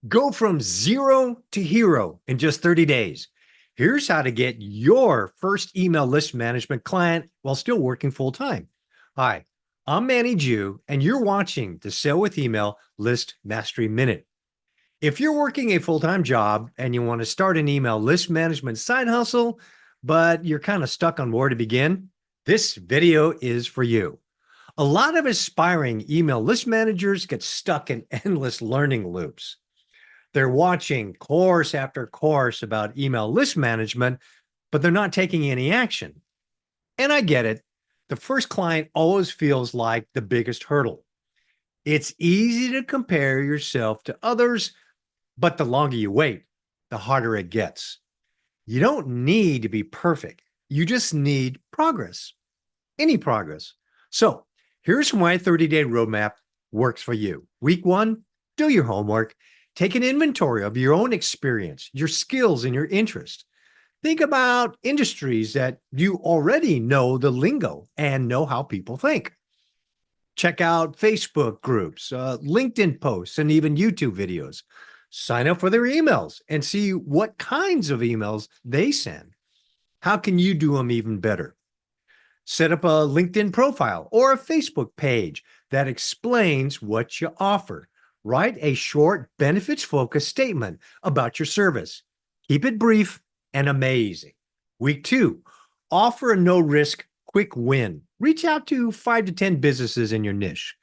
Go from zero to hero in just 30 days. Here's how to get your first email list management client while still working full time. Hi, I'm Manny Jew, and you're watching the Sell with Email List Mastery Minute. If you're working a full time job and you want to start an email list management side hustle, but you're kind of stuck on where to begin, this video is for you. A lot of aspiring email list managers get stuck in endless learning loops. They're watching course after course about email list management, but they're not taking any action. And I get it. The first client always feels like the biggest hurdle. It's easy to compare yourself to others, but the longer you wait, the harder it gets. You don't need to be perfect. You just need progress, any progress. So here's my 30-day roadmap works for you. Week one, do your homework. Take an inventory of your own experience, your skills, and your interests. Think about industries that you already know the lingo and know how people think. Check out Facebook groups, LinkedIn posts, and even YouTube videos. Sign up for their emails and see what kinds of emails they send. How can you do them even better? Set up a LinkedIn profile or a Facebook page that explains what you offer. Write a short, benefits focused statement about your service. Keep it brief and amazing. Week two, offer a no risk quick win. Reach out to 5 to 10 businesses in your niche.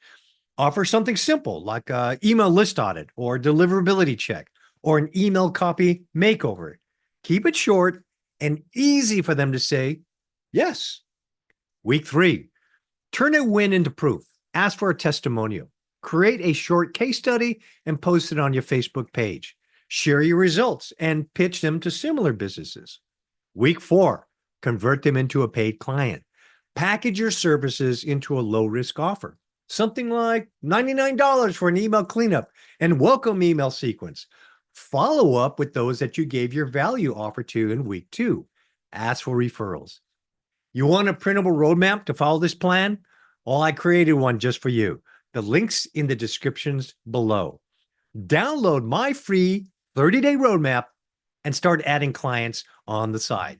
Offer something simple like an email list audit or deliverability check or an email copy makeover. Keep it short and easy for them to say yes. Week three, turn a win into proof. Ask for a testimonial. Create a short case study and post it on your Facebook page. Share your results and pitch them to similar businesses. Week four, convert them into a paid client. Package your services into a low risk offer. Something like $99 for an email cleanup and welcome email sequence. Follow up with those that you gave your value offer to in week two. Ask for referrals. You want a printable roadmap to follow this plan? Well, I created one just for you. The link's in the descriptions below. Download my free 30-day roadmap and start adding clients on the side.